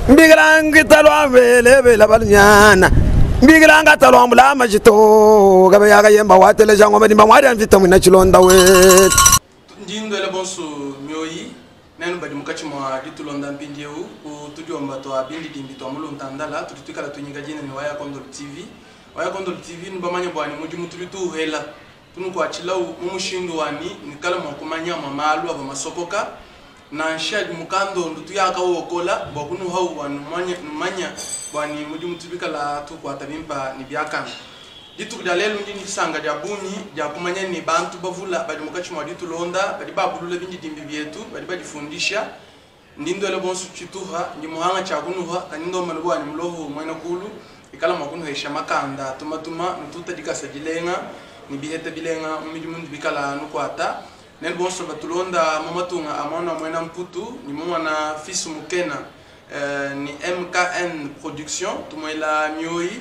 Bigrangi talo vele vela balnyana Bigranga talo ambula majito gabe yaga yemba watele jango medi mawadi anvita mwina chilonda we Ndindo ele bonso myoyi nenu badi mukachi mwa ditu londa mpindi eu ku tudi ombato abindi dimbito amulo ntandala tutuikala tunyinga jina ni Waya Condor TV Waya Condor TV nubamanya bwani muji mutulitu hela tunu kwa chilau mumushindu wani nikala mwakumanya mamalu aba masokoka na nshadi mukando ndutu yaka wokola bokunu hau wanu manya bwani muji mutubikala tu kwa tabimpa ni biakana ditu kudalelu ndini sanga dia buni dia kumanya ni bantu bavula badi mukachi mwa ditu londa badi babulula bindi dimbi bietu badi badi fundisha ndindo ele bonsu chituha ndi muhanga cha kunuha kanindo malubwa ni mloho mwena kulu ikala makunu hesha makanda tumatuma ntuta dikasajilenga ni bihete bilenga umiji mundu bikala nukwata nen bonsu batulonda mamatunga amona mwena mputu ni mwana fisu mukena ni MKN production tumwela myoyi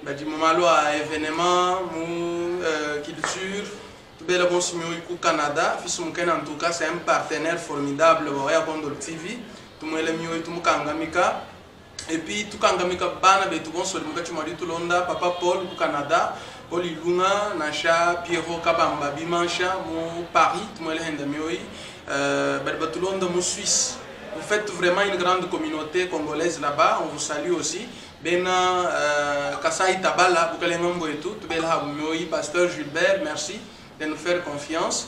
badi momalo a événement mu culture tout bela bon simio au Canada fisu mukena en tout cas c'est un partenaire formidable Waya Condor TV tout mo ele mio tout mukangamika et puis tout kangamika bana be tout bon so mukachi mari tout londa papa Paul au Canada Paul Ilunga Nasha Pierrot Kabamba Bimancha mu Paris tout mo ele henda mio badi batulonda mu Suisse vous faites vraiment une grande communauté congolaise là-bas on vous salue aussi Bena Kasai Tabala, Bukalengambo et tout, Bela Mioyi, Pasteur Gilbert, merci de nous faire confiance.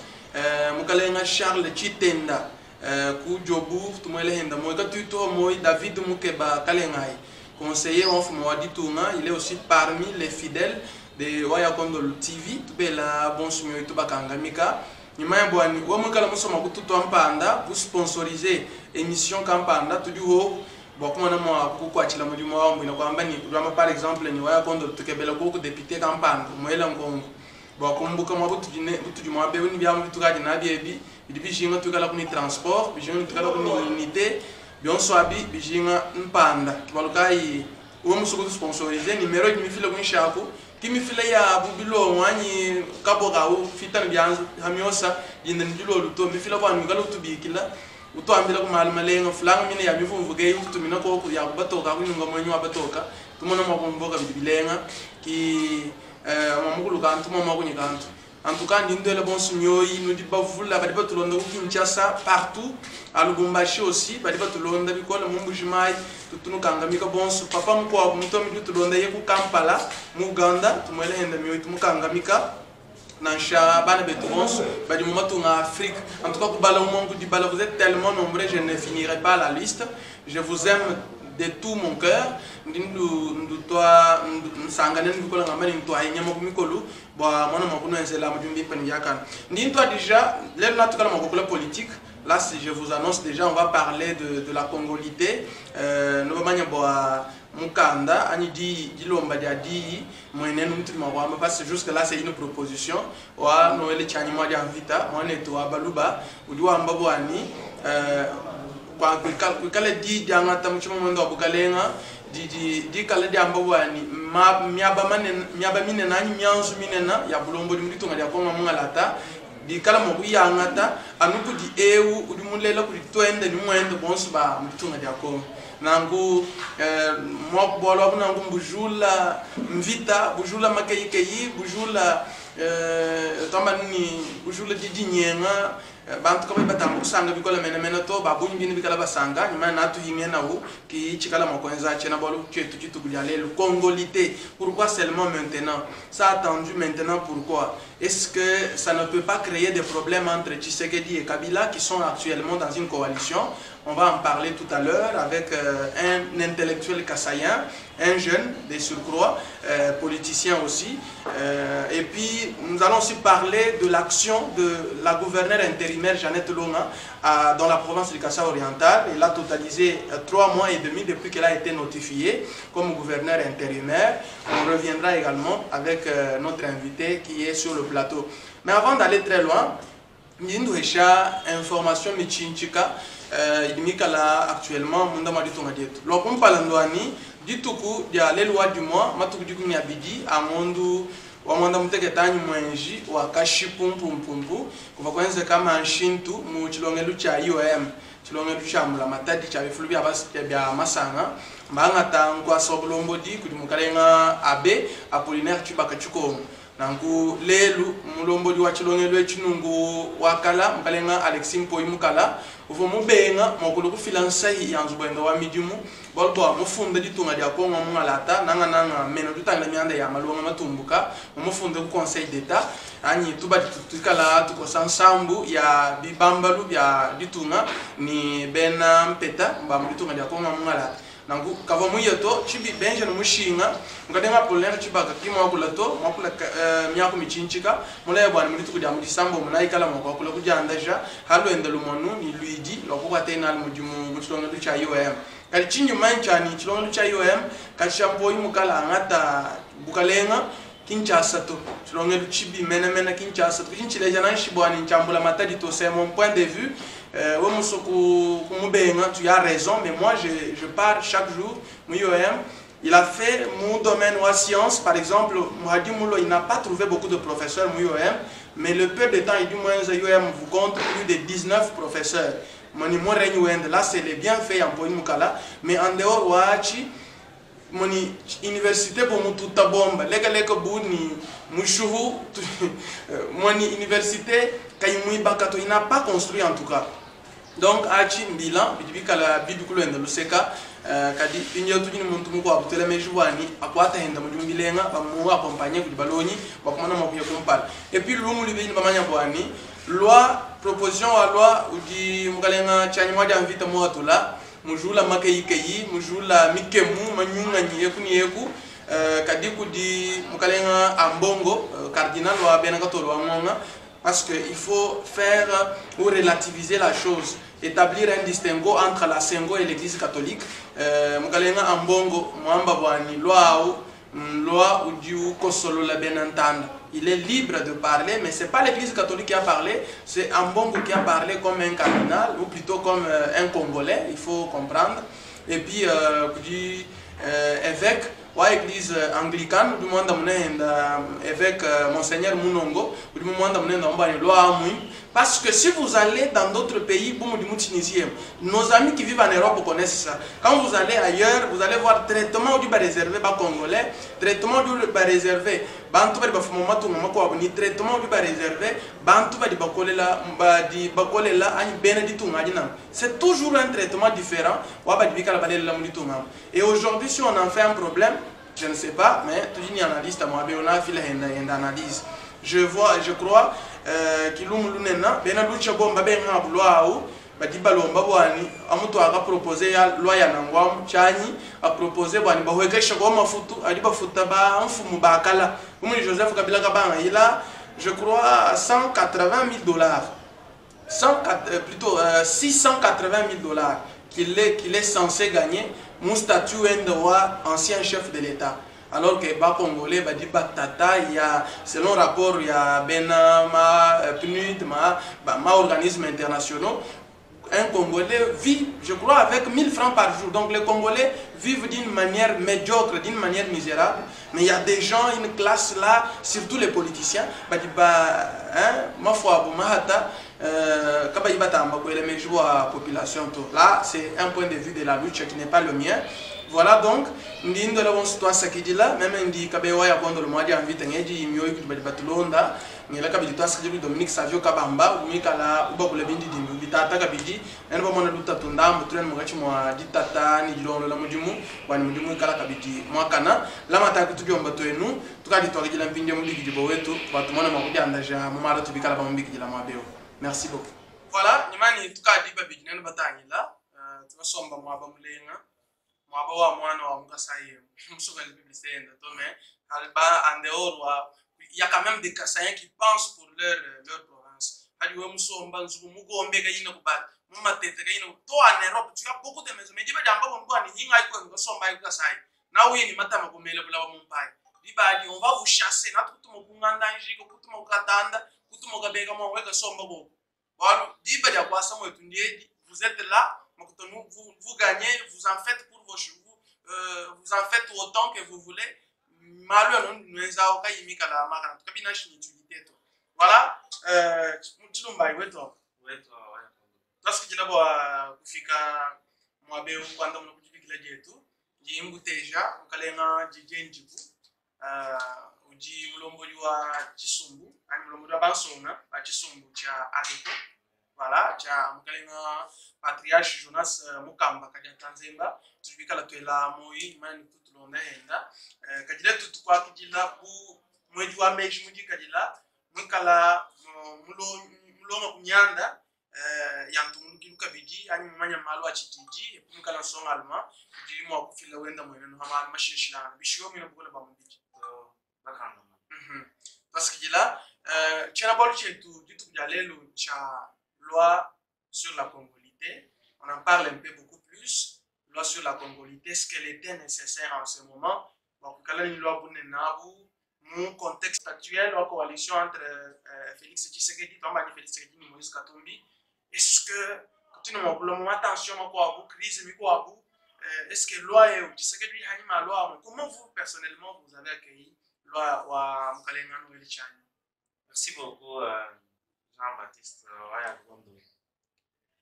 Mukalenga Charles Chitenda, Kujobour, Tumelehenda, Moïka Tuto, Moï, David Mukeba, Kalengai, conseiller en Fumawadi Tourna, il est aussi parmi les fidèles de Waya Condor TV, Tubela Bonsumio Tubakangamika. Nyuma bwani wa mukala musoma kututo ampanda pour sponsoriser émission Kampanda tout du haut. Bon, comme on a moi, pourquoi tu l'as dit moi, on a par exemple, ni Waya Condor tukebela koko député campagne, moi là on bon comme beaucoup moi tout du mois, ben on vient tout garder na biebi, il dit j'ai un truc à la pour transport, j'ai un truc à la pour unité, bien soit bi, j'ai un panda, qui va le cas y, ou on se sponsoriser, numéro qui me file le chapeau, qui me file ya bubilo, wani kabora ou fitan bien, hamiosa, il ne dit l'autre, me file voir nous galo tout bikila. Uto ambila ko malmalenga flang mine ya mifu mvuge uto mina ko ya batoka ko ngo mwenyu abatoka tumona mo mboga bibilenga ki mamukulu kantu mama ko nyikantu en tout cas ndindo le bon sunyoyi no di bavula badi batulonda ko Kinshasa partout à Lubumbashi aussi badi batulonda bikola mumbujimai tutunu kangamika bonsu papa mko mutomi tutulonda ye ku Kampala mu Uganda tumwele henda myoyi tumukangamika Nansha bana betons badi momatu en Afrique en tout cas ku bala mongo di bala vous êtes tellement nombreux je ne finirai pas la liste je vous aime de tout mon cœur ndu toi sangane ndu ko ngamba ni toi nyama ku mikolu bo mona makuno ensela mujumbi pani yakan ndi toi déjà les naturel makola politique là je vous annonce déjà on va parler de la congolité no banya bo Mukanda, ani di lomba dia di moyenne nous mawamba parce que jusque là c'est une proposition wa noele chani mo dia invita mo neto abaluba udiwa mbabo ani kwa kala di diangata mchimo ndo abukalenga di kala di ambabo ani miaba mine nani mianzu minena ya bulombo di mditunga dia konga mungalata di kala mo kuyangata anuku di eu udi mulela ku di twende ni mwende bonsu ba mditunga dia konga nangu mo bolo nangu bujula mvita bujula makeyi bujula tambani bujula didinyenga bantu ko batambu sanga bikola mena to babunyi bini bikala basanga nyuma na tu himena hu ki chikala makonza chena bolo chetu chitu gulale le congolité pourquoi seulement maintenant ça attendu maintenant pourquoi est-ce que ça ne peut pas créer des problèmes entre Tshisekedi et Kabila qui sont actuellement dans une coalition? On va en parler tout à l'heure avec un intellectuel kassaïen, un jeune de surcroît, politicien aussi. Et puis nous allons aussi parler de l'action de la gouverneure intérimaire Jeannette Longa dans la province du Kassai oriental. Elle a totalisé 3 mois et demi depuis qu'elle a été notifiée comme gouverneure intérimaire. On reviendra également avec notre invité qui est sur le plateau. Mais avant d'aller très loin, nous avons une information michinchika. Idimikala actuellement munda maditonga dietu lokum palandwani dituku dia lelwa du mois matuku diku nyabidi amondu wamanda muteke tanyi mwenji wakashi pumpu kuva kwenze kama nshintu mu chilongelu cha IOM chilongelu cha mula matadi cha bifulu bya masanga mbanga tangwa sobulombo di kudi mukalenga abe Apollinaire Chibaka Chukongo nangu lelu mulombo di wa chilongelu echinungu wakala mukalenga Alexis Mpoi mukala uvo mubenga mokulu kufilansa yanzu bwendo wa midimu bolbo mufunda ditunga dia kongo mungalata nanga meno tutanga mianda ya malonga matumbuka mufunda ku conseil d'état ani tuba tukala tuko sansambu ya bibambalu ya ditunga ni bena mpeta mbam ditunga dia kongo mungalata nangu kava muyeto chibi benje no mushinga ngadenga Apollinaire Chibaka kimo akulato makula myako michinchika mulaya bwana muri tukudia muri sambo munaikala moko akula kujandaja halo endelo monu ni Luigi lokwa tena al mujimu muchilonga cha IOM kali chinyu manchani chilonga cha IOM kashampoi mukala ngata bukalenga Kinshasa to chilonga chibi mena Kinshasa to kinchile jana shibwani nchambula matadi to c'est mon point de vue. Tu as raison, mais moi je pars chaque jour. Il a fait mon domaine ou science, par exemple, il n'a pas trouvé beaucoup de professeurs, mais le peu de temps, il dit moi, vous compte plus de 19 professeurs. Là, c'est les bienfaits en Poïmoukala, mais en dehors, Wachi, mon université pour mon tout à bombe, les bouni, mouchou, mon université, il n'a pas construit en tout cas. Donc, achi bilan, bidibikala bidukulu enda luseka, kadi pinyo tujini muntu muko abutele mejuani, akwata henda mujumbilenga, bamu accompagner kudibaloni, bakumana mabuya kumpala. Et puis lumu libini bamanya bwani, loi proposition à loi udi mukalenga chani mwadi amvita mwatula, mujula makeyi, mujula mikemu, manyunga ni yeku, kadi kudi mukalenga ambongo, cardinal wa benakatolo wa mwanga. Parce qu'il faut faire ou relativiser la chose, établir un distinguo entre la Sengo et l'église catholique. Mukalenga ambongo, mwamba bwani, loi ou du kosolo la benantanda. Il est libre de parler, mais ce n'est pas l'église catholique qui a parlé, c'est ambongo qui a parlé comme un cardinal, ou plutôt comme un Congolais, il faut comprendre. Et puis, évêque, ou église anglicane, du monde évêque Monseigneur Mounongo, du monde parce que si vous allez dans d'autres pays, nos amis qui vivent en Europe connaissent ça. Quand vous allez ailleurs, vous allez voir traitement du bas réservé bas congolais, traitement du bas réservé, bantu bali bafuma matu ngama ko aboni traitement du bas réservé, bantu bali bakolela di bakolela ani beneditu ngadina. C'est toujours un traitement différent. Wa bali bikala balela muditu ngam. Et aujourd'hui si on en fait un problème, je ne sais pas, mais tout une analyste à moi, on a fait l'analyse. Je crois qu'il lunena bena lucha bomba benga bulwao badi balomba bwani amuto aka proposer ya loi ya nangwa chani a proposer bwani bahwekesha kwa mafutu adi bafuta ba mfumu bakala comme Joseph Kabila kabanga il a je crois 180 000 $, plutôt 680 000 $ qu'il est censé gagner mon statut de ancien chef de l'État. Alors que les Congolais, il y a, selon rapport, il y a Benama, PNUD, organismes internationaux. Un Congolais vit, je crois, avec 1000 francs par jour. Donc les Congolais vivent d'une manière médiocre, d'une manière misérable. Mais il y a des gens, une classe là, surtout les politiciens, ma foi, là, c'est un point de vue de la lutte qui n'est pas le mien. Voilà donc, ndindo la bon sitwa sakidila, même ndi kabewa ya kondo le mwadi anvita ngeji mioyi kutibali batulonda, ngela kabidi twa sakidili Dominique Savio Kabamba, umikala uba kule bindi dimbi, bitata kabidi, nene mwana luta tundambu, tulen mwachi mwa ditata, ni jilono la mujimu, wani mujimu kala kabidi mwakana, lama taki tuki wambato enu, tukadi tuwa kijila mpindia mbiki jibo wetu, watu mwana mwakudi andaja, mumara tubikala pa mbiki jila mwabeo. Merci beaucoup. Voilà, nimani tukadi babidi nene batani la, tuwasomba mwaba mulenga. Il y a quand même des Kassaïens qui pensent pour leur province. En Europe, tu as beaucoup de maisons. Mais on va vous chasser. Vous êtes là. Vous gagnez, vous en faites pour vos chevaux, vous en faites autant que vous voulez, malu non nweza o kayimika la maka to kabina shi utilité to voilà mutulumba iweto parce que jila bo kufika mwabe kwanda mno kujibikila jetu jimbuteja ukalenga jijenjibu uji mulomboli wa Chisumbu ani mulomboli wa Bansonga ba Chisumbu cha Adeko voilà cha mukalenga patriarche Jonas Mukamba kaja Tanzemba tubikala twela moyi mani kutulonda henda kajila tutukwa kijila ku mwezi wa meji muji kajila mukala mulonga kunyanda yantungu kiluka biji ani mumanya malu achitiji mukala songa alma kujili mwa kufila wenda mwene hama mashishilana bishiyo mina bukola ba mubiji parce que là tiens bol chetu du tout jalelo cha loi sur la congolité on en parle un peu beaucoup plus loi sur la congolité est-ce qu'elle était nécessaire en ce moment bon kala une loi pour nabu mon contexte actuel la coalition entre Félix Tshisekedi Tamba Félix Tshisekedi ni Moïse Katumbi est-ce que tu ne m'as attention à quoi crise mais quoi est-ce que loi est Tshisekedi hanima loi comment vous personnellement vous avez accueilli loi wa Mukalenga Noël Chani? Merci beaucoup Jean-Baptiste Wayagondo.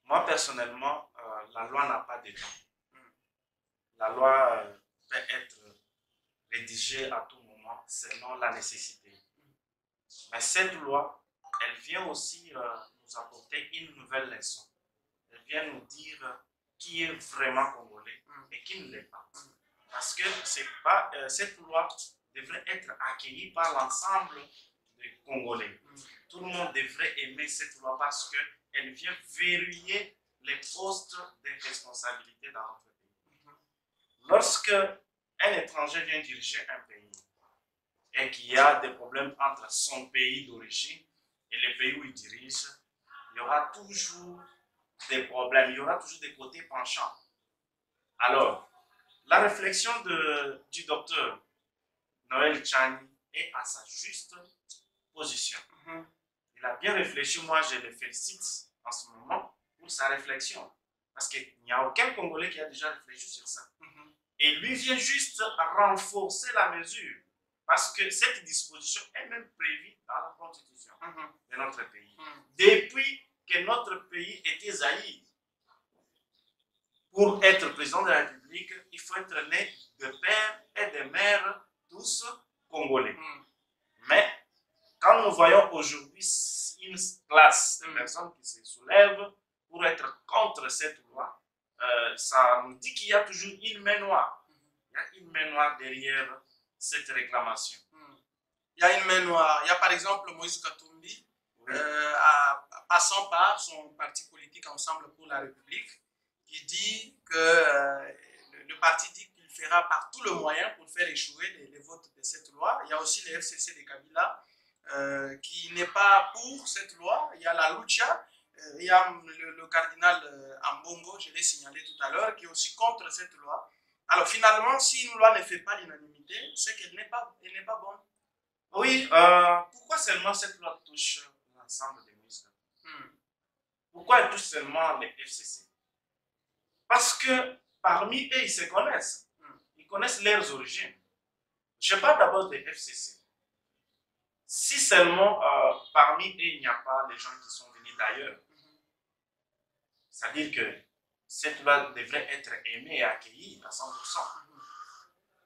Moi personnellement la loi n'a pas de temps. La loi peut être rédigée à tout moment selon la nécessité. Mais cette loi, elle vient aussi nous apporter une nouvelle leçon. Elle vient nous dire qui est vraiment congolais et qui ne l'est pas. Parce que cette loi devrait être accueillie par l'ensemble des Congolais. Tout le monde devrait aimer cette loi parce qu'elle vient verrouiller les postes de responsabilité dans notre pays. Lorsque un étranger vient diriger un pays et qu'il y a des problèmes entre son pays d'origine et le pays où il dirige, il y aura toujours des problèmes, il y aura toujours des côtés penchants. Alors, la réflexion du docteur Noël Chani est à sa juste position. Il a bien réfléchi, moi je le félicite en ce moment pour sa réflexion. Parce qu'il n'y a aucun Congolais qui a déjà réfléchi sur ça. Et lui vient juste renforcer la mesure. Parce que cette disposition est même prévue dans la constitution de notre pays. Depuis que notre pays était zaïre, pour être président de la République, il faut être né de père et de mère tous congolais. Mais quand nous voyons aujourd'hui une classe de personnes qui se soulèvent pour être contre cette loi, ça nous dit qu'il y a toujours une main noire. Il y a une main noire derrière cette réclamation. Il y a une main noire. Il y a par exemple Moïse Katumbi, passant par son parti politique Ensemble pour la République, qui dit que le parti dit qu'il fera par tout le moyen pour faire échouer les votes de cette loi. Il y a aussi le FCC de Kabila qui n'est pas pour cette loi. Il y a la Lucha, il y a le cardinal Ambongo, je l'ai signalé tout à l'heure, qui est aussi contre cette loi. Alors finalement, si une loi ne fait pas l'unanimité, c'est qu'elle n'est pas bonne. Oui, pourquoi seulement cette loi touche l'ensemble des ministres? Pourquoi elle touche seulement les FCC? Parce que parmi eux, ils se connaissent. Ils connaissent leurs origines. Je parle d'abord des FCC. Si seulement parmi eux, il n'y a pas les gens qui sont venus d'ailleurs, c'est-à-dire que cette loi devrait être aimée et accueillie à 100%.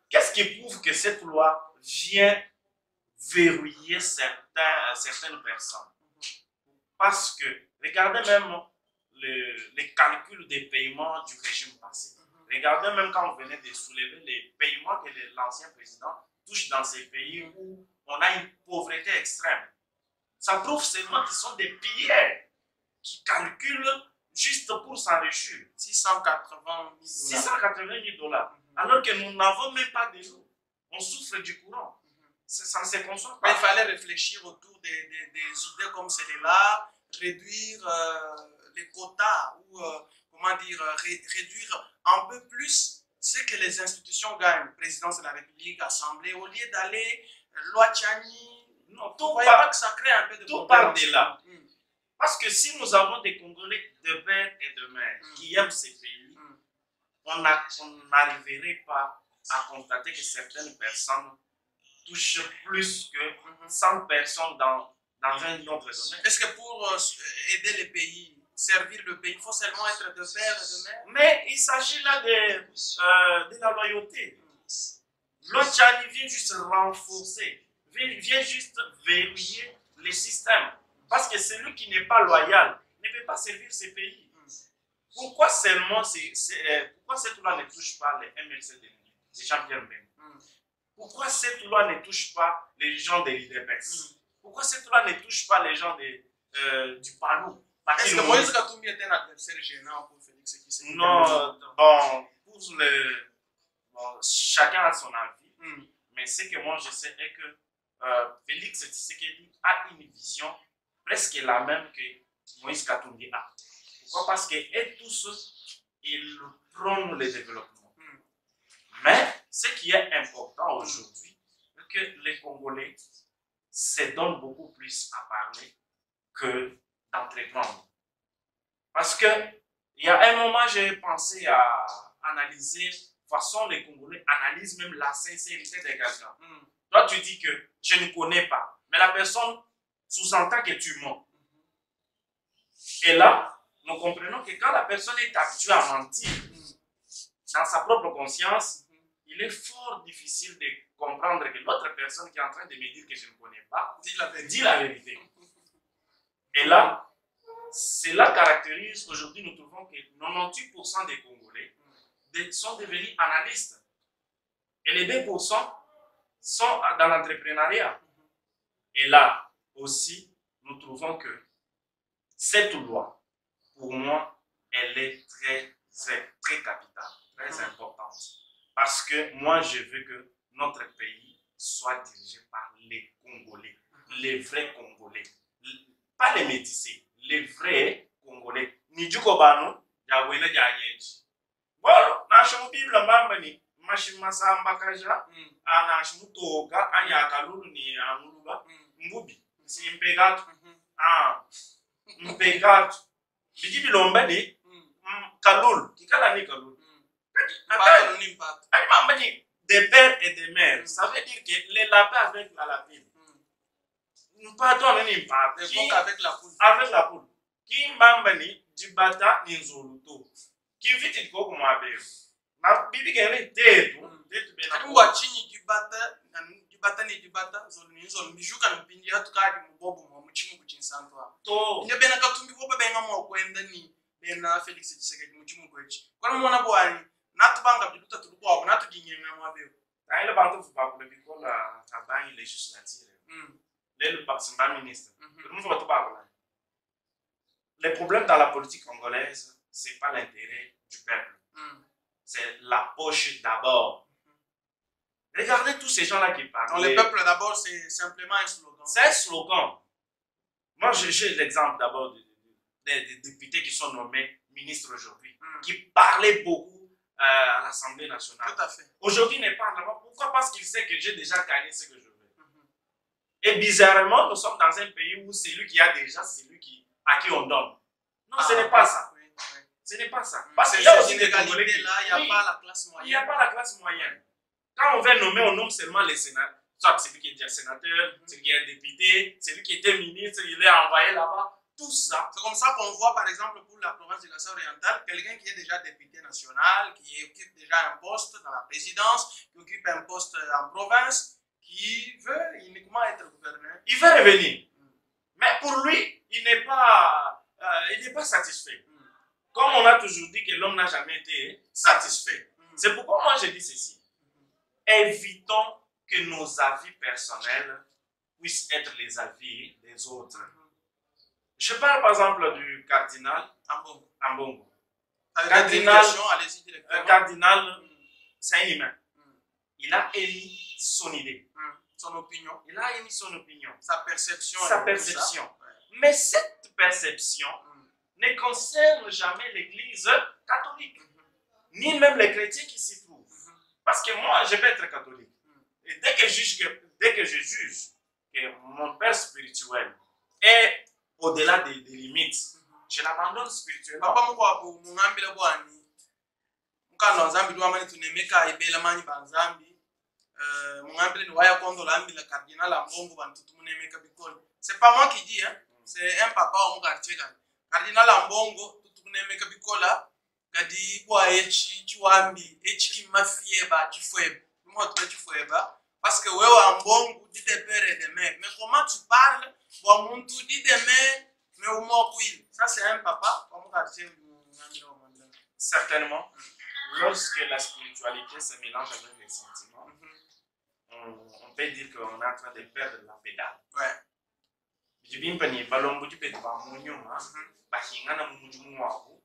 Qu'est-ce qui prouve que cette loi vient verrouiller certaines personnes? Parce que, regardez même les calculs des paiements du régime passé. Regardez même quand on venait de soulever les paiements que l'ancien président touche dans ces pays où on a une pauvreté extrême. Ça prouve seulement qu'ils sont des pilleurs qui calculent juste pour s'enrichir. 680 000 $. Alors que nous n'avons même pas de l'eau. On souffre du courant. Ça ne se conçoit pas. Mais il fallait réfléchir autour des idées comme celle-là, réduire les quotas ou comment dire, réduire un peu plus ce que les institutions gagnent. Présidence de la République, Assemblée, au lieu d'aller loi Tchani, non, pas que ça crée un peu de tout part de là. Parce que si nous avons des Congolais de père et de mère qui aiment ces pays, on n'arriverait pas à constater que certaines personnes touche plus que 100 personnes dans un autre domaine. Est-ce que pour aider les pays, servir le pays, il faut seulement être de père et de mère? Mais il s'agit là de la loyauté. Le Tchad vient juste renforcer, vient juste verrouiller les systèmes. Parce que celui qui n'est pas loyal ne peut pas servir ses pays. Pourquoi seulement pourquoi cette loi ne touche pas les MLC de Jean-Pierre Mbemba? Pourquoi cette loi ne touche pas les gens de l'IDPS? Pourquoi cette loi ne touche pas les gens du PALU? Est-ce que Moïse Katumbi est un adversaire gênant pour Félix Tshisekedi? Non, bon, chacun a son avis. Mais ce que moi je sais est que Félix Tshisekedi a une vision presque la même que Moïse Katumbi a. Pourquoi? Parce qu'eux tous, ils prônent le développement. Mais ce qui est important aujourd'hui, c'est que les Congolais se donnent beaucoup plus à parler que d'entreprendre. Parce que il y a un moment, j'ai pensé à analyser façon les Congolais analysent même la sincérité des quelqu'un. Toi, tu dis que je ne connais pas, mais la personne sous-entend que tu mens. Et là, nous comprenons que quand la personne est habituée à mentir dans sa propre conscience, il est fort difficile de comprendre que l'autre personne qui est en train de me dire que je ne connais pas dit la vérité. Et là, cela caractérise, aujourd'hui nous trouvons que 98% des Congolais sont devenus analystes. Et les 2% sont dans l'entrepreneuriat. Et là aussi, nous trouvons que cette loi, pour moi, elle est très capitale, très importante. Parce que moi, je veux que notre pays soit dirigé par les Congolais, les vrais Congolais. Pas les métissés, les vrais Congolais. Ni du Kobano, Yawele Yayeji. Bon, national Bible Mbambani, Mashimasa Mbakaja, Anashi Toga, Ayakalulu ni Amuluba, Mbubi, si Mpegato, Mpegato. Bidi Bilombani, Kalul, Kikala ni Kalul. Des pères et des mères, ça veut dire que les lapins avec la lapine. Pardon, avec la poule. Avec la poule. Qui mbambani dibata ninzoluto. Qui vite ko kuma be. Na bibi gere tetu bena. Ati wachinyi dibata ni dibata zolu mijuka na mpindi hatu kadi mubobu mu muchimu kuchinsantwa. To. Ine bena Katumbi bobe benga mo kwenda ni bena Felix Tshisekedi muchimu kwechi. Kwa mwana bwani natubanga biduta tulukwa natu dinyema mwabe. Na ile bantu fuba kule bikola tabanyi législative. Le ministre. Les problèmes dans la politique congolaise, ce n'est pas l'intérêt du peuple. C'est la poche d'abord. Regardez tous ces gens-là qui parlent. Donc, le peuple d'abord, c'est simplement un slogan. C'est un slogan. Moi, j'ai l'exemple d'abord des députés qui sont nommés ministres aujourd'hui, qui parlaient beaucoup à l'Assemblée nationale. Tout à fait. Aujourd'hui, ils ne parlent pas. Pourquoi? Parce qu'ils savent que j'ai déjà gagné ce que je veux. Et bizarrement, nous sommes dans un pays où celui qui a déjà, c'est lui à qui on donne. Non, ce n'est pas ça. Ce n'est pas ça. Parce qu'il y a aussi des Congolais là, il n'y a pas la classe moyenne. Il n'y a pas la classe moyenne. Quand on veut nommer, on nomme seulement les sénateurs. Soit celui qui est déjà sénateur, celui qui est député, celui qui était ministre, il est envoyé là-bas. Tout ça. C'est comme ça qu'on voit, par exemple, pour la province de Kassai orientale, quelqu'un qui est déjà député national, qui occupe déjà un poste dans la présidence, qui occupe un poste en province, qui veut uniquement être gouverneur. Il veut revenir. Mais pour lui, il n'est pas satisfait. Comme on a toujours dit que l'homme n'a jamais été satisfait. C'est pourquoi moi je dis ceci. Évitons que nos avis personnels puissent être les avis des autres. Je parle par exemple du cardinal Ambongo. Cardinal, c'est un humain. Il a émis son idée. Son opinion. Il a émis son opinion. Sa perception. Sa perception. Ouais. Mais cette perception ne concerne jamais l'Église catholique. Ni même les chrétiens qui s'y trouvent. Parce que moi, je peux être catholique. Et dès que je juge que mon père spirituel est au-delà des limites, je l'abandonne spirituellement. Papa mko mungambile bwani. Mukano nzambi lwa mani tunemeka ibela mani banzambi. Mungambile ni waya kondo la ambila cardinal Ambongo bantutu munemeka bikolo. C'est pas moi qui dis hein. C'est un papa au quartier kan. Cardinal Ambongo tutu munemeka bikola kadi kwa echi chiwambi echi ki mafieba chifueba. Moi tu chifueba parce que wewe Ambongo dit des pères et des mères. Mais comment tu parles pour muntu dit des mères mais au moins oui. Ça c'est un papa au quartier. Certainement. Lorsque la spiritualité se mélange avec les sentiments, on peut dire qu'on est en train de perdre la pédale. Ouais. Je viens de dire que tu peux te faire mon nom, parce qu'il y a un mouvement wabu,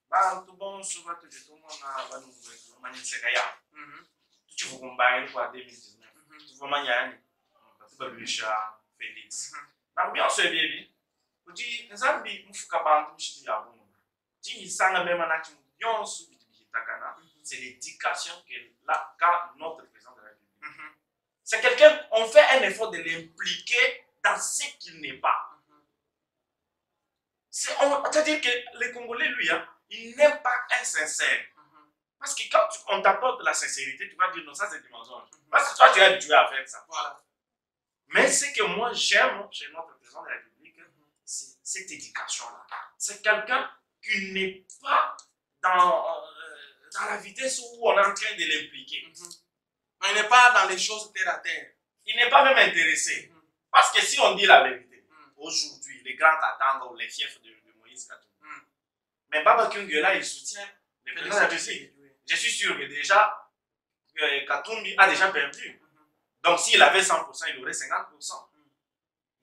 bantu bonso batujitumona banungwe manyiseka ya tuchivukumbaye kwa 2019 tuvomanyani batubabisha Felix na byose bibi uji nzambi mufuka bantu mushiti ya bunga ti sanga mema na chimu byonso bitakana c'est l'éducation que là quand notre président de la République c'est quelqu'un on fait un effort de l'impliquer dans ce qu'il n'est pas. C'est-à-dire que les Congolais, lui, hein, il n'aime pas un sincère. Parce que quand on t'apporte la sincérité, tu vas dire non, ça c'est du mensonge. Parce que toi, tu es habitué à faire ça. Voilà. Mais ce que moi j'aime chez notre président de la République, c'est cette éducation-là. C'est quelqu'un qui n'est pas dans la vitesse où on est en train de l'impliquer. Il n'est pas dans les choses terre à terre. Il n'est pas même intéressé. Parce que si on dit la vérité, aujourd'hui, les grands Katanga ou les fiefs de Moïse Katumbi, mais Baba Kyungela, il soutient le président de la République. Je suis sûr que déjà, Katumbi a déjà perdu. Donc s'il avait 100%, il aurait 50%.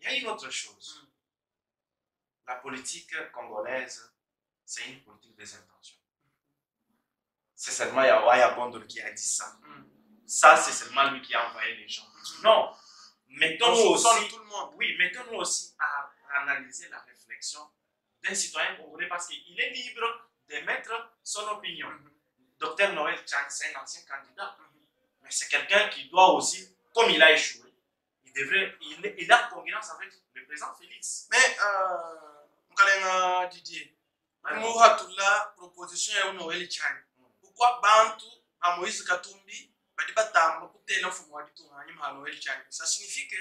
Il y a une autre chose. La politique congolaise, c'est une politique des intentions. C'est seulement Yawaya Bondol qui a dit ça. Ça, c'est seulement lui qui a envoyé les gens. Non. Mettons-nous aussi, oui, mettons-nous aussi à analyser la réflexion d'un citoyen congolais parce qu'il est libre d'émettre son opinion. Dr Noël Tchang, c'est un ancien candidat. Mais c'est quelqu'un qui doit aussi, comme il a échoué, il a concurrence avec le président Félix. Mais, Mkalenga Didier, nous avons la proposition de Noël Tchang. Pourquoi Bantu à Moïse Katumbi? Ça signifie que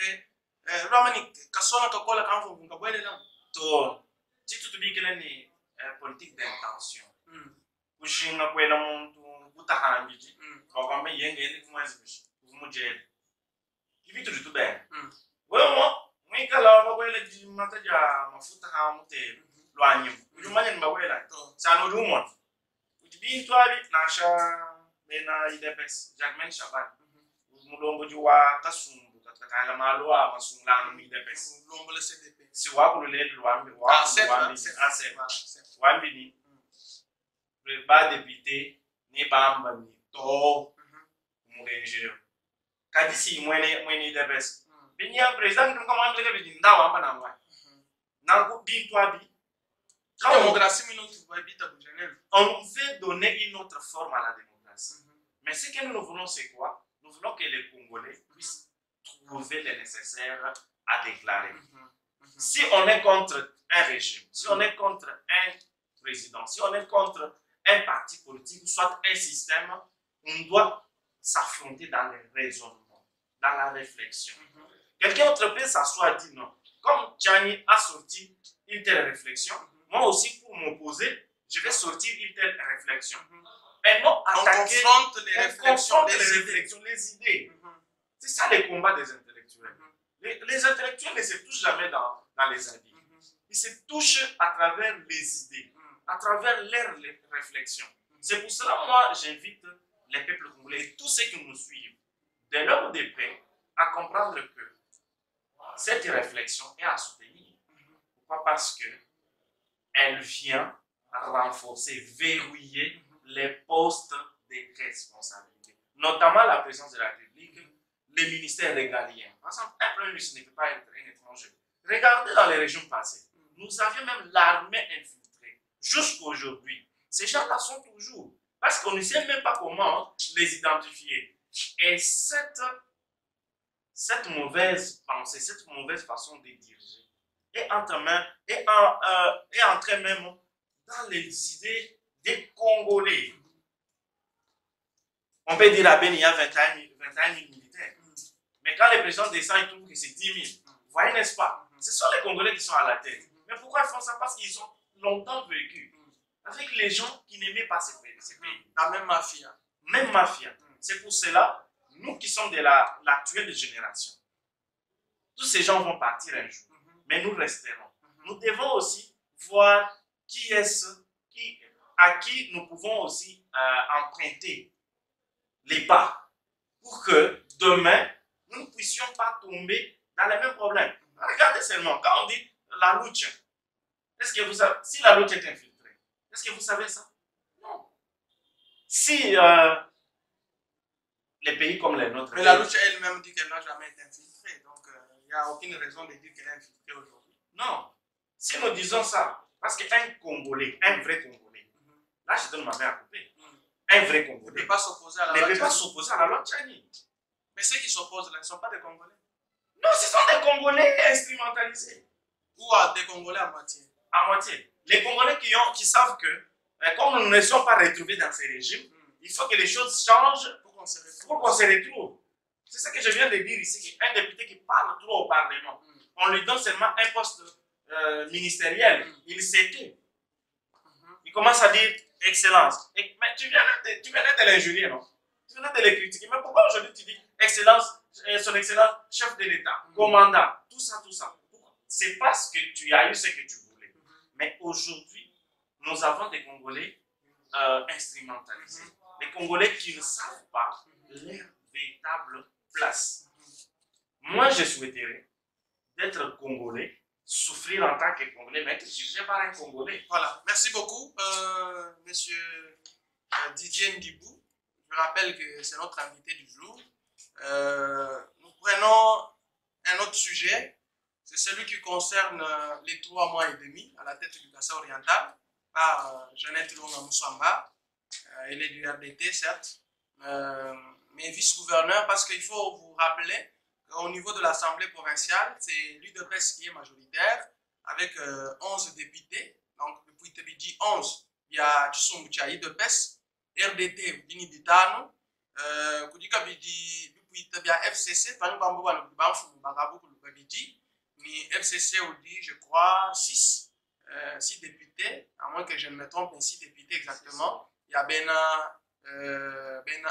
si tu te dis que c'est une politique d'intention, si tu na IDPS Jacquemaine Chaban mulongo jiwa kasumbu katika la malwa masungla mu IDPS mulongo le CDP si wako le lwambi wambi ni le ba député ni bamba ni to mugenjero kadisi mwene IDPS binya president kama amleke bijinda wamba na mwa na ko bitwa bi on veut donner une autre forme à la démocratie. Mais ce que nous voulons, c'est quoi? Nous voulons que les Congolais puissent trouver le nécessaire à déclarer. Si on est contre un régime, si on est contre un président, si on est contre un parti politique, soit un système, on doit s'affronter dans le raisonnement, dans la réflexion. Quelqu'un autre peut s'asseoir et dire non. Comme Tchani a sorti une telle réflexion, moi aussi, pour m'opposer, je vais sortir une telle réflexion. Mais non attaquer, on confronte les réflexions, les idées. C'est ça le combat des intellectuels. Les intellectuels ne se touchent jamais dans les habits. Ils se touchent à travers les idées, à travers leurs réflexions. C'est pour cela, moi, j'invite les peuples congolais et tous ceux qui nous suivent, de l'heure ou de près, à comprendre que cette réflexion est à soutenir. Pourquoi? Parce que elle vient renforcer, verrouiller les postes de responsabilité, notamment la présidence de la République, les ministères régaliens. Par exemple, un premier ministre ne peut pas être un étranger. Regardez dans les régions passées. Nous avions même l'armée infiltrée. Jusqu'à aujourd'hui. Ces gens-là sont toujours. Parce qu'on ne sait même pas comment les identifier. Et cette mauvaise pensée, cette mauvaise façon de diriger est entrée même dans les idées des Congolais. On peut dire à Ben, il y a 21 000 militaires. Mais quand les présidents descendent, ils trouvent que c'est 10 000. Vous voyez, n'est-ce pas? Ce sont les Congolais qui sont à la tête. Mais pourquoi ils font ça? Parce qu'ils ont longtemps vécu avec les gens qui n'aimaient pas ces pays. La même mafia. Même mafia. C'est pour cela, nous qui sommes de l'actuelle génération, tous ces gens vont partir un jour. Mais nous resterons. Nous devons aussi voir qui est-ce à qui nous pouvons aussi emprunter les pas pour que demain, nous ne puissions pas tomber dans les mêmes problèmes. Regardez seulement, quand on dit la lutte, est-ce que vous savez, si la lutte est infiltrée, est-ce que vous savez ça? Non. Si les pays comme les nôtres... Mais la lutte elle-même dit qu'elle n'a jamais été infiltrée, donc il n'y a aucune raison de dire qu'elle est infiltrée aujourd'hui. Non. Si nous disons ça, parce qu'un Congolais, un vrai Congolais, là je donne ma main à couper, un vrai Congolais ne peut pas s'opposer à la loi Tchani. Mais ceux qui s'opposent là ne sont pas des Congolais. Non, ce sont des Congolais instrumentalisés. Ou à des Congolais à moitié. À moitié. Les Congolais qui savent que, comme nous ne sommes pas retrouvés dans ces régimes, il faut que les choses changent pour qu'on se retrouve. C'est ça que je viens de dire ici, qu'un député qui parle trop au Parlement, on lui donne seulement un poste ministériel, il s'était. Il commence à dire Excellence. Mais tu venais de l'injurier, non? Tu venais de les critiquer. Mais pourquoi aujourd'hui tu dis Excellence, son Excellence, chef de l'État, commandant, tout ça, tout ça? C'est parce que tu as eu ce que tu voulais. Mais aujourd'hui, nous avons des Congolais instrumentalisés. Des Congolais qui ne savent pas leur véritable place. Moi, je souhaiterais d'être Congolais, souffrir en tant que Congolais, mais être jugé par un Congolais. Voilà. Merci beaucoup, monsieur Didier Ndibou. Je rappelle que c'est notre invité du jour. Nous prenons un autre sujet. C'est celui qui concerne les 3 mois et demi à la tête du Kassai oriental par Jeannette Longa Moussamba. Elle est du RDT, certes, mais vice-gouverneur, parce qu'il faut vous rappeler qu'au niveau de l'Assemblée provinciale, c'est l'UDPS qui est majoritaire, avec 11 députés. Donc, depuis Tebidi 11, il y a Tsumbucha UDPS, RDT, Bini Bitano, Kudika Bidi, depuis Tebia FCC, Tanubambo, Banfu, Bagabu, Bidi, ni FCC, on dit, je crois, 6 députés, à moins que je ne me trompe, 6 députés exactement. Il y a Bena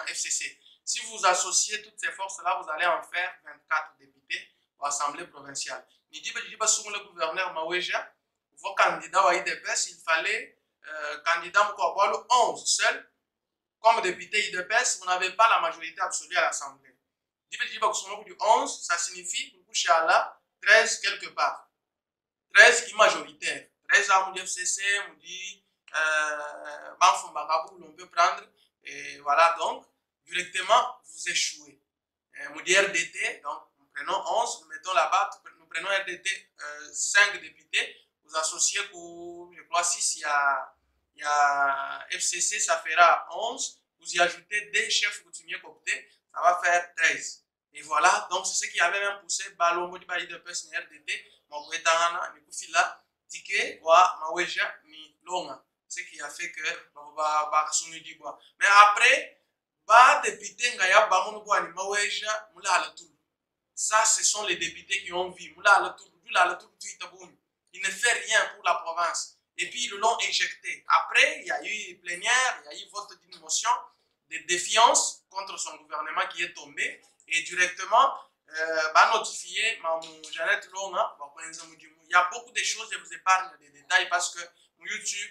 FCC. Si vous associez toutes ces forces-là, vous allez en faire 24 députés à l'Assemblée provinciale. Nidi sur le gouverneur Maweja, vos candidats à IDPS, il fallait candidat 11 seul. Comme député IDPS, vous n'avez pas la majorité absolue à l'Assemblée. Du 11, ça signifie que là 13 quelque part. 13 qui est majoritaire. 13 à FCC, on dit on peut prendre. Et voilà, donc, directement, vous échouez. Nous dit RDT, donc, nous prenons 11, nous mettons là-bas, nous prenons RDT 5 députés, vous associez pour, je crois, 6, il y a FCC, ça fera 11, vous y ajoutez 2 chefs coutumiers cooptés, ça va faire 13. Et voilà, donc c'est ce qui avait même poussé Balombo di Bali de Pes ni RDT, Mokwetana, ni Kufila, Tike, Wa, Maweja, ni Longa. Ce qui a fait que mais après, député Ngaya Bamono ni Maweja, Moula Alatour. Ça, ce sont les députés qui ont vu. Moula Alatour, il ne fait rien pour la province. Et puis, ils l'ont éjecté. Après, il y a eu plénière, il y a eu vote d'une motion de défiance contre son gouvernement qui est tombé. Et directement, notifié Jeannette Longa. Il y a beaucoup de choses, je vous épargne des détails parce que YouTube,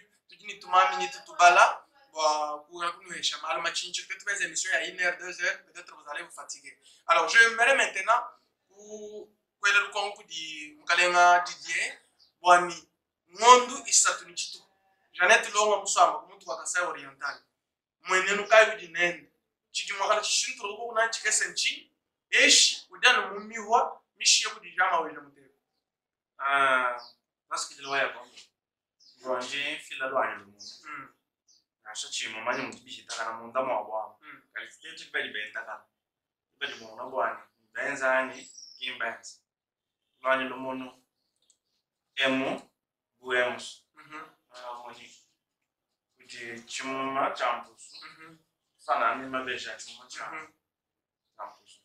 peut-être vous allez vous fatiguer. Alors, je j'aimerais maintenant pour le concours de Mkalenga Didier, Boani, Mondu Isatunichitu, Jeannette Longa Moussamba, Moutou Kassai oriental. Mwenye nukai udinende. Chikimwakala chishintu rogo na chikesenchi, eshi udana mumiwa, mishi yoku dijama weja muteko. parce que le waya comme Ronger fil la loi le monde à chaque chose moment nous dit ta kana monde mo abo qualité tu peux bien ta kana tu peux bon abo ani benzani kimbens loi le monde emo buemos moni kuti chimuma champus sana ni mabeja chimuma champus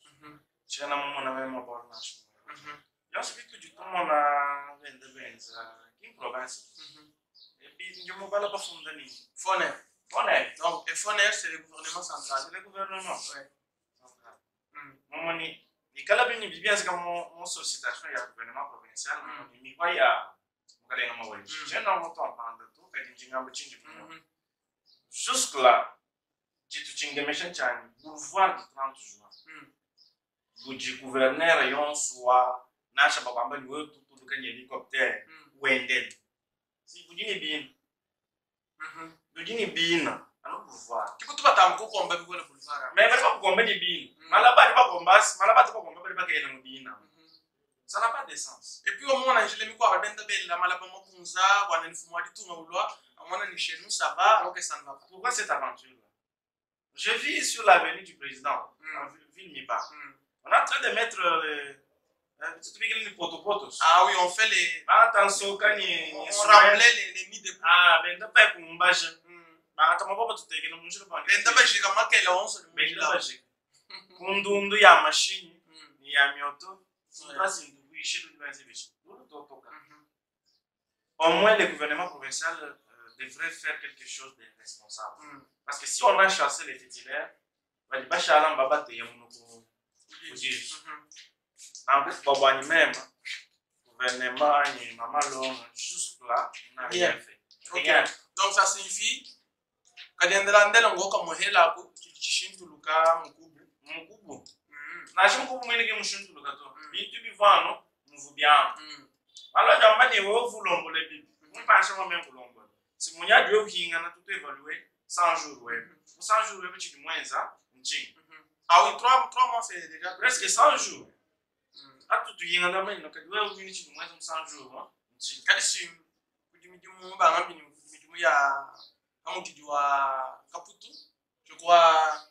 chena mo na memo borna eu acho que de como na venda aqui em província et puis je me parle pas fondani Foner. Foner Donc, et Foner, c'est le gouvernement central. c'est le gouvernement Ouais. central momoni ni kala bini bien c'est comme mon sollicitation il y a gouvernement provincial ni quoi il y a mukale ngama wali je n'en montant pas de tout que dinga mchinji jusque là tu tinga méchant chan pouvoir de 30 jours du gouverneur yon soit nasha babamba ni wetu tukanye hélicoptère wendel si budini bin ano pouvoir Tu peux tout battre ko komba bi ko le boulevard. mais pas komba di bin malaba di ba kombas malaba di ba komba ba kayena mubina ça n'a pas de sens Et puis au moins on je l'ai mis quoi benda bella malaba mo kunza wana ni fumo di tunga ulwa amona ni chez nous ça va alors que ça ne va pas. pourquoi cette aventure là je vis sur l'avenue du président en ville Miba on est en train de mettre ah oui, on fait les. Attention, quand on remblait les nids de poules. Ah, ben, t'as pas qu'on bâche. Bah, t'as pas tout écrit, non, je ne sais pas. Ben, t'as pas j'ai comment qu'elle a 11. Ben, je pas j'ai. Kundu ya machine, ya mioto. Ça, c'est une bouche de l'université. Au moins, le gouvernement provincial devrait faire quelque chose de responsable. Parce que si on a chassé les titulaires, on va dire, bah, chalam, baba, t'es yam, nous, en plus, Bobo ni même, gouvernement ni maman l'homme, juste là, n'a rien fait. Rien. Donc ça signifie que dans on go comme hela ko kishin tuluka mukubu. Na shi mukubu mwene ke mushin tuluka to. Bintu bivano, muvubiano. Alors jamba ni wo vulombo le bibi. Mun pa shi mo men vulombo. Si munya dwe hinga na tout évaluer 100 jours ouais. 100 jours ouais tu moins ça, nchi. Ah oui, 3 mois c'est déjà presque 100 jours. A tout y en a même que doit vous venir moins de 100 jours quand si vous ba ngam ni ya amuti wa Kaputu je crois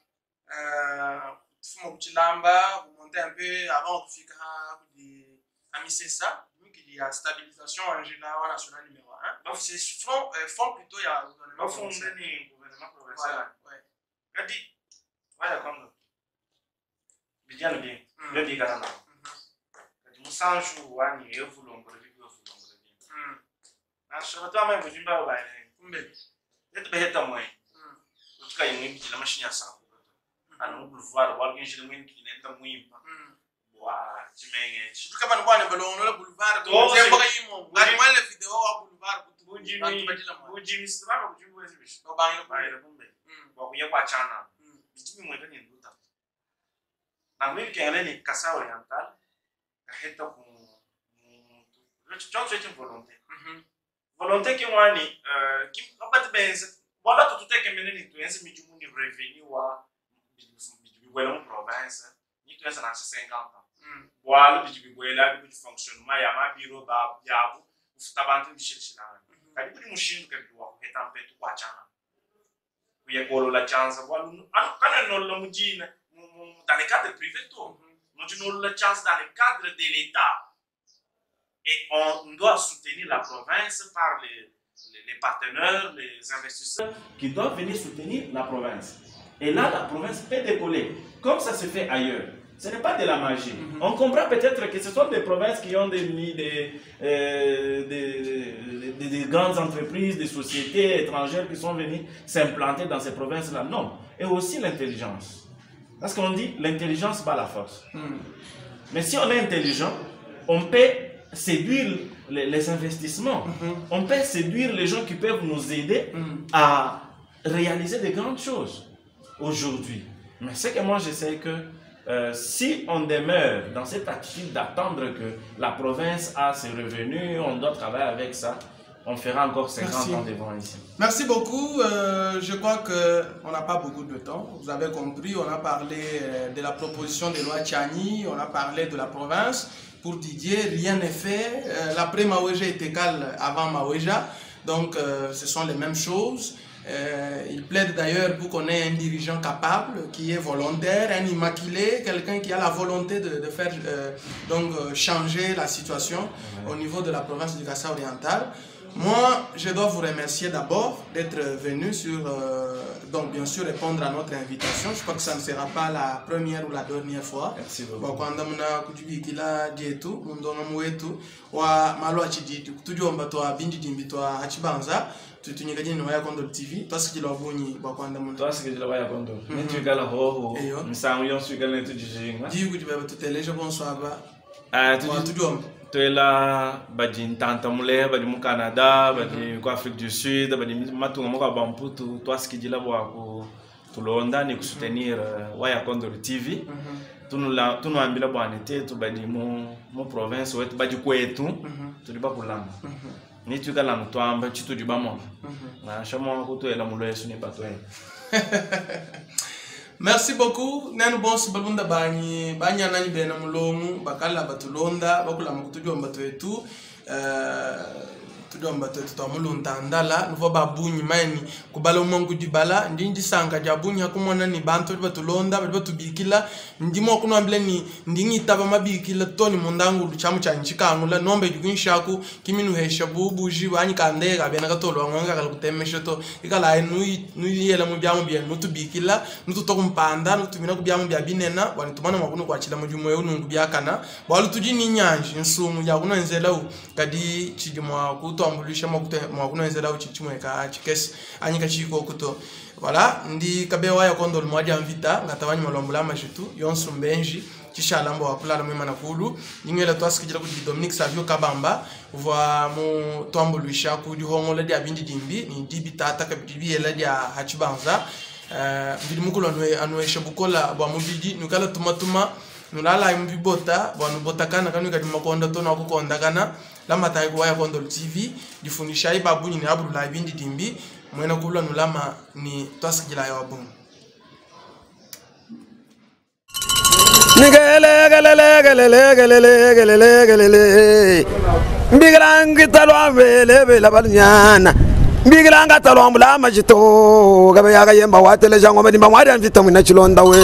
fumo chilamba vous montez un peu avant de fika à Misesa qui a stabilisation en général national numéro 1 donc c'est fond plutôt il y a gouvernement provincial ouais kadi voilà comme bien le bien kana 100 jours wani evulombo bien na shota mai mujimba ba kumbe yetu beheta moy utka yini la machine ya sa anu boulevard wa bien jile mwini kinenta mwimba wa chimenge tu kama ni bwana balo no boulevard to zemba kayimo ngani mwele video wa boulevard bujimi sima bujimi wezi bish no bangi kumbe wa kuye kwa chana bijimi mwenda ni nduta na mwili kengele ni Kasa Oriental kaheta ku je une volonté volonté qui wani qui pas ben voilà tout est que menene tu ense mi jumu ni revenu wa bibuela mu province ni tu ense na 50 ans voilà bibuela bi fonctionnement ya ma bureau ba yabu ufutabantu bishishina kadi kuri mushindu ke biwa heta mpetu kwa chana kuye kolo la chance voilà anu kana no lo mujina dans les cadres privés tout nous avons la chance dans le cadre de l'État. Et on doit soutenir la province par les partenaires, les investisseurs qui doivent venir soutenir la province. Et là, la province peut décoller, comme ça se fait ailleurs. Ce n'est pas de la magie. On comprend peut-être que ce sont des provinces qui ont des grandes entreprises, des sociétés étrangères qui sont venues s'implanter dans ces provinces-là. Non. Et aussi l'intelligence. Parce qu'on dit l'intelligence bat la force. Mais si on est intelligent, on peut séduire les investissements. On peut séduire les gens qui peuvent nous aider à réaliser de grandes choses aujourd'hui. Mais ce que moi je sais que si on demeure dans cette attitude d'attendre que la province a ses revenus, on doit travailler avec ça, on fera encore 50 ans devant ici. Merci beaucoup. Je crois qu'on n'a pas beaucoup de temps. Vous avez compris, on a parlé de la proposition de loi Tchani, on a parlé de la province. Pour Didier, rien n'est fait. L'après-Maweja était calme avant Maweja. Donc, ce sont les mêmes choses. Il plaide d'ailleurs pour qu'on ait un dirigeant capable, qui est volontaire, un immaculé, quelqu'un qui a la volonté de faire changer la situation au niveau de la province du Kasaï oriental. Moi, je dois vous remercier d'abord d'être venu donc bien sûr répondre à notre invitation. Je crois que ça ne sera pas la première ou la dernière fois. Merci beaucoup. tutunyikajini waya Kondol TV twasikila wabunyi bakwanda muntu twasikila waya Kondol nitwikala hoho msangu yonswikala netujijinga kuti baba tuteleje bonswaba tudiomba toela badi ntanta mule badi mu Canada badi ku Afrique du Sud badi matunga moka bamputu twasikila bwako tulonda ni kusoutenir waya Kondol TV tunuambila bwana tetu badi mu province wetu badi kwetu tuliba kulamba ni tu gala mutwamba chitu di bamona na chamo ko to ela mulo yesu ni patwe. Merci beaucoup nanu bonso balunda banya nani bena mulomu bakala batulonda bakula makutujo mbato yetu tudomba to mulunta ndala nuvo babunyi maini kubala umongu dibala ndinji sanga jabunyi hakumona ni bantu batulonda batubikila ndimo kunambile ni ndingi taba mabikila toni mundangu luchamu cha nchikangula nombe juginshaku kiminu hesha bubuji banyi kandega bena katolo nganga kalutemesha to ikala nui yela mu byamu bya mutubikila nututokumpanda nutumina ku byamu bya binena wanitumana makunu kwachila mujumo yunungu byakana balu tujini nyanji nsumu ya kunenzela u kadi chijimwa kuto ambulisha makuna ezela uchichimwe ka chikesi anyika chiko kuto voilà ndi kabewa ya Kondol mwaja mvita ngatawanyi malombula mashitu yonsu mbenji chisha lambo wakula mwema na kulu ningela twasikijira ku Dominique Savio Kabamba vwa mu twambulisha ku di hongola dia bindi dimbi ni dibi tata ka dibi ela dia hachibanza bidi mukulo anwe shabukola bwa mubidi nukala tumatuma nulala imbibota bwa nubotakana kanu kadi makonda to na kukonda kana lama taiko waya Kondol TV difundisha ibabunyi ni abulu la bindi dimbi mwena kubula nulama ni twasikila ya wabunyi Mbigrangi talwa vele balnyana Mbigilanga talwa mbula majito gabe yaga yemba watele jango medimba mwari anvita mwina chilonda we